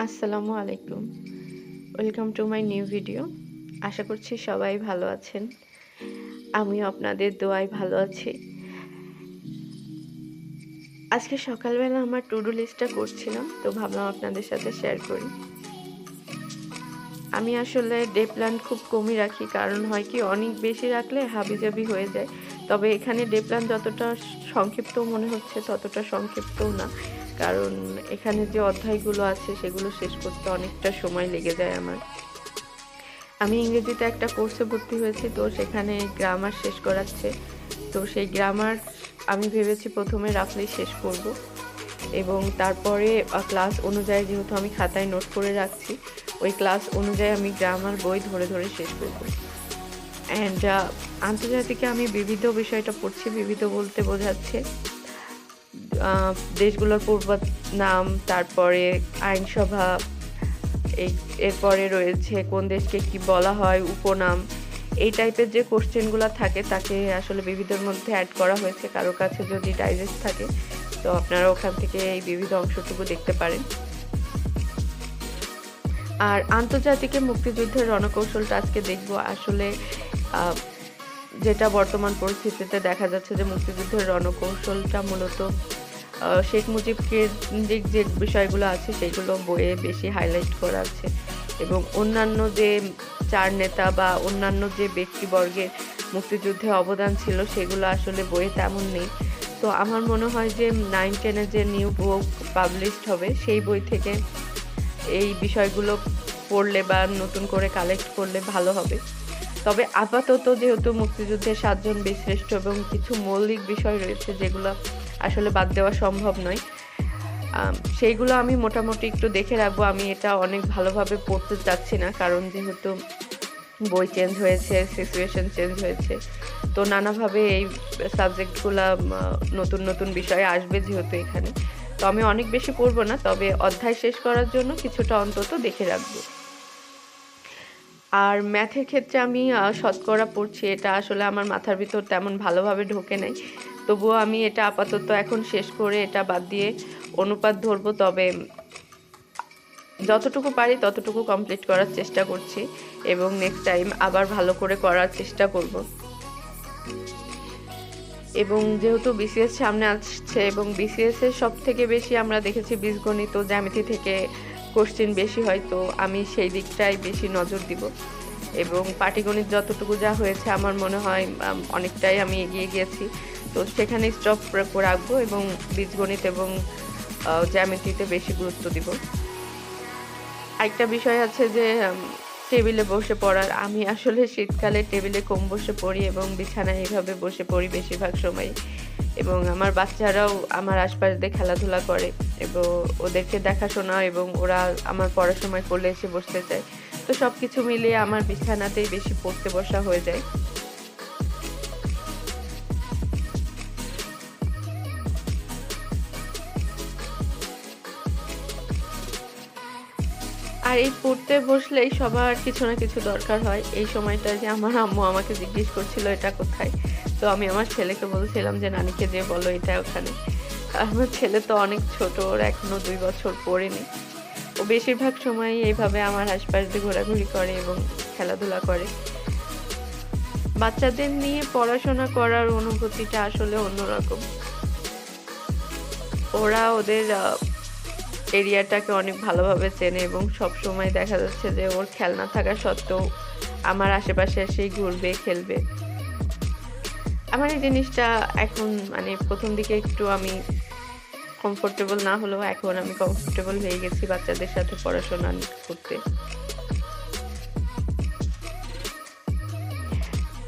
আসসালামু আলাইকুম। Welcome to my new video. আশা করছি সবাই ভালো আছেন। আমিও আপনাদের দোয়ায় ভালো আছি। আজকে সকালবেলা আমার টু ডু লিস্টটা করছিলাম, তো ভাবলাম আপনাদের সাথে শেয়ার করি। আমি আসলে ডে প্ল্যান খুব কমই রাখি। কারণ হয় কি অনেক বেশি রাখলে হাবিজাবি হয়ে যায়। তবে এখানে ডে প্ল্যান যতটা সংক্ষিপ্ত মনে হচ্ছে ততটা সংক্ষিপ্তও না। কারণ এখানে যে অধ্যায়গুলো আছে সেগুলো শেষ করতে অনেকটা সময় লেগে যায় আমার। আমি ইংরেজিতে একটা কোর্সে ভর্তি হয়েছি, তো সেখানে গ্রামার শেষ করাচ্ছে। তো সেই গ্রামার আমি ভেবেছি ১ম এ রাফলি শেষ করব এবং তারপরে ক্লাস অনুযায়ী যেহেতু আমি খাতায় নোট করে রাখছি, ওই ক্লাস অনুযায়ী আমি গ্রামার বই ধরে, ধরে শেষ করব। অ্যান্ড আন্তর্জাতিকে আমি বিবিধ বিষয়টা পড়ছি। বিবিধ বলতে বোঝাচ্ছে আ দেশগুলোর পূর্ব নাম, তারপরে আইনসভা, এই এরপরে রয়েছে কোন দেশকে কি বলা হয়, উপনাম। এই টাইপের যে কোয়েশ্চেন গুলা থাকে তাকে আসলে বিবিধের মধ্যে এড করা হয়েছে। কারো কাছে যদি ডাইজেস্ট থাকে তো আপনারা ওখান থেকে এই বিবিধ অংশটুকু দেখতে পারেন। আর আন্তর্জাতিকে মুক্তিযুদ্ধের রণকৌশলটা আজকে দেখব। আসলে আ যেটা বর্তমান পরিস্থিতিতে দেখা যাচ্ছে যে মুক্তিযুদ্ধের রণকৌশলটা মূলত শেখ মুজিব কেন্দ্রিক যে বিষয়গুলো আছে সেগুলো বইয়ে বেশি হাইলাইট করা আছে এবং অন্যান্য যে ৪ নেতা বা অন্যান্য যে ব্যক্তিবর্গের মুক্তিযুদ্ধে অবদান ছিল সেগুলো আসলে বইয়ে তেমন নেই। তো আমার মনে হয় যে 9-10 এর যে নিউ বুক পাবলিশড হবে সেই বই থেকে এই বিষয়গুলো পড়লে বা নতুন করে কালেক্ট করলে ভালো হবে। তবে আপাতত যেহেতু মুক্তিযুদ্ধের ৭ জন বীরশ্রেষ্ঠ এবং কিছু মৌলিক বিষয় রয়েছে যেগুলো আসলে বাদ দেওয়া সম্ভব নয়। সেইগুলো আমি মোটামুটি একটু দেখে রাখবো। আমি এটা অনেক ভালোভাবে পড়তে চাচ্ছি না। কারণ যেহেতু বই চেঞ্জ হয়েছে, সিচুয়েশন চেঞ্জ হয়েছে। তো নানাভাবে এই সাবজেক্টগুলা নতুন, নতুন বিষয় আসবে যেহেতু এখানে। তো আমি অনেক বেশি পড়ব না। তবে অধ্যায় শেষ করার জন্য কিছুটা অন্তত দেখে রাখবো। আর ম্যাথের ক্ষেত্রে আমি শতকরা পড়ছি। এটা আসলে আমার মাথার ভিতর তেমন ভালোভাবে ঢোকে নাই। তবুও আমি এটা আপাতত এখন শেষ করে এটা বাদ দিয়ে অনুপাত ধরবো। তবে যতটুকু পারি ততটুকু কমপ্লিট করার চেষ্টা করছি এবং নেক্সট টাইম আবার ভালো করে করার চেষ্টা করব। এবং যেহেতু বিসিএস সামনে আসছে এবং বিসিএস এর সবথেকে বেশি আমরা দেখেছি বীজগণিত ও জ্যামিতি থেকে কোশ্চেন বেশি হয়। তো আমি সেই দিকটায় বেশি নজর দিব। এবং পাটিগণিত যতটুকু যা হয়েছে আমার মনে হয় অনেকটাই আমি এগিয়ে গিয়েছি। তো সেখানে স্টপ রাখবো এবং বীজগণিত এবং জ্যামিতিতে বেশি গুরুত্ব দিব। আরেকটা বিষয় আছে যে টেবিলে বসে পড়ার। আমি আসলে শীতকালে টেবিলে কম বসে পড়ি এবং বিছানায় এভাবে বসে পড়ি বেশিরভাগ সময়ই। এবং আমার বাচ্চারাও আমার আশপাশ দিয়ে খেলাধুলা করে এবং ওদেরকে দেখাশোনা এবং ওরা আমার পড়ার সময় কোলে এসে বসতে চায়। তো সবকিছু মিলিয়ে আমার বিছানাতেই বেশি পড়তে বসা হয়ে যায়। আর এই পড়তে বসলেই সবার কিছু না কিছু দরকার হয়। এই সময়টায় যে আমার আম্মু আমাকে জিজ্ঞেস করছিল, "এটা কোথায়?" তো আমি আমার ছেলেকে বলছিলাম যে, "নানিকে যেয়ে বলো এটা ওখানে।" আমার ছেলে তো অনেক ছোট, ওর এখনো ২ বছর পড়েনি। ও বেশিরভাগ সময়ই এইভাবে আমার আশপাশ দিয়ে ঘোরাঘুরি করে এবং খেলাধুলা করে। বাচ্চাদের নিয়ে পড়াশোনা করার অনুভূতিটা আসলে অন্যরকম। ওরা ওদের এরিয়াটাকে অনেক ভালোভাবে চেনে এবং সবসময় দেখা যাচ্ছে যে ওর খেলনা থাকা সত্ত্বেও আমার আশেপাশে এসেই ঘুরবে, খেলবে। আমার এই জিনিসটা এখন মানে ১ম দিকে একটু আমি কমফোর্টেবল না হলেও এখন আমি কমফোর্টেবল হয়ে গেছি বাচ্চাদের সাথে পড়াশোনা করতে।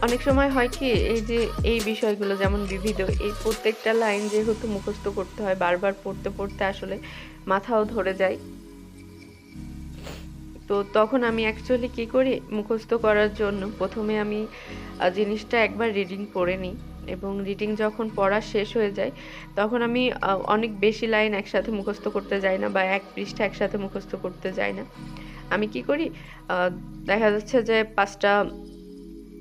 অনেক সময় হয় কি এই যে এই বিষয়গুলো যেমন বিবিধ এই প্রত্যেকটা লাইন যেহেতু মুখস্থ করতে হয় বারবার পড়তে, পড়তে আসলে মাথাও ধরে যায়। তো তখন আমি অ্যাকচুয়ালি কি করি মুখস্থ করার জন্য ১ম এ আমি জিনিসটা একবার রিডিং পড়ে নিই এবং রিডিং যখন পড়া শেষ হয়ে যায় তখন আমি অনেক বেশি লাইন একসাথে মুখস্থ করতে যাই না বা ১ পৃষ্ঠা একসাথে মুখস্থ করতে যাই না। আমি কি করি আ দেখা যাচ্ছে যে ৫ টা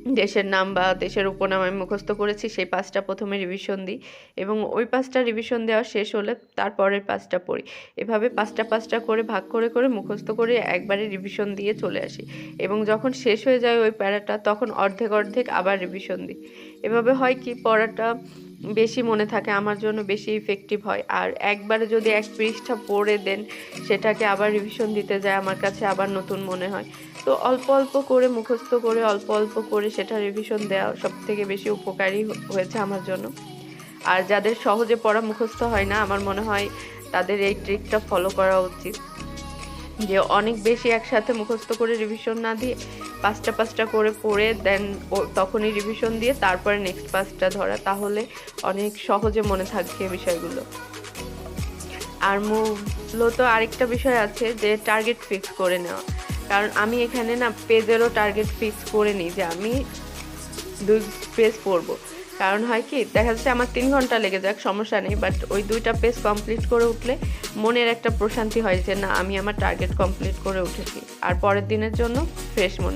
দেশের নাম বা দেশের উপনাম আমি মুখস্থ করেছি সেই পাঁচটা প্রথমে রিভিশন দিই এবং ওই পাঁচটা রিভিশন দেওয়া শেষ হলে তারপরের পাঁচটা পড়ি। এভাবে পাঁচটা পাঁচটা করে ভাগ করে করে মুখস্থ করে একবারে রিভিশন দিয়ে চলে আসি এবং যখন শেষ হয়ে যায় ওই প্যারাটা তখন অর্ধেক অর্ধেক আবার রিভিশন দিই। এভাবে হয় কি পড়াটা বেশি মনে থাকে, আমার জন্য বেশি ইফেক্টিভ হয়। আর একবারে যদি এক পৃষ্ঠা পড়ে দেন সেটাকে আবার রিভিশন দিতে যায় আমার কাছে আবার নতুন মনে হয়। তো অল্প অল্প করে মুখস্থ করে অল্প অল্প করে সেটা রিভিশন দেওয়া সবথেকে বেশি উপকারী হয়েছে আমার জন্য। আর যাদের সহজে পড়া মুখস্থ হয় না আমার মনে হয় তাদের এই ট্রিকটা ফলো করা উচিত, যে অনেক বেশি একসাথে মুখস্থ করে রিভিশন না দিয়ে পাঁচটা পাঁচটা করে পড়ে দেন তখনই রিভিশন দিয়ে তারপরে নেক্সট পাঁচটা ধরা, তাহলে অনেক সহজে মনে থাকবে বিষয়গুলো। আর মূলত আরেকটা বিষয় আছে যে টার্গেট ফিক্স করে নেওয়া, কারণ আমি এখানে না পেজেরও টার্গেট ফিক্স করে নিই যে আমি 2 পেজ পড়বো। কারণ হয় কি দেখা যাচ্ছে আমার 3 ঘন্টা লেগে যাক সমস্যা নেই, বাট ওই 2টা পেজ কমপ্লিট করে উঠলে মনের একটা প্রশান্তি হয় যে না আমি আমার টার্গেট কমপ্লিট করে উঠেছি আর পরের দিনের জন্য ফ্রেশ মনে হয়।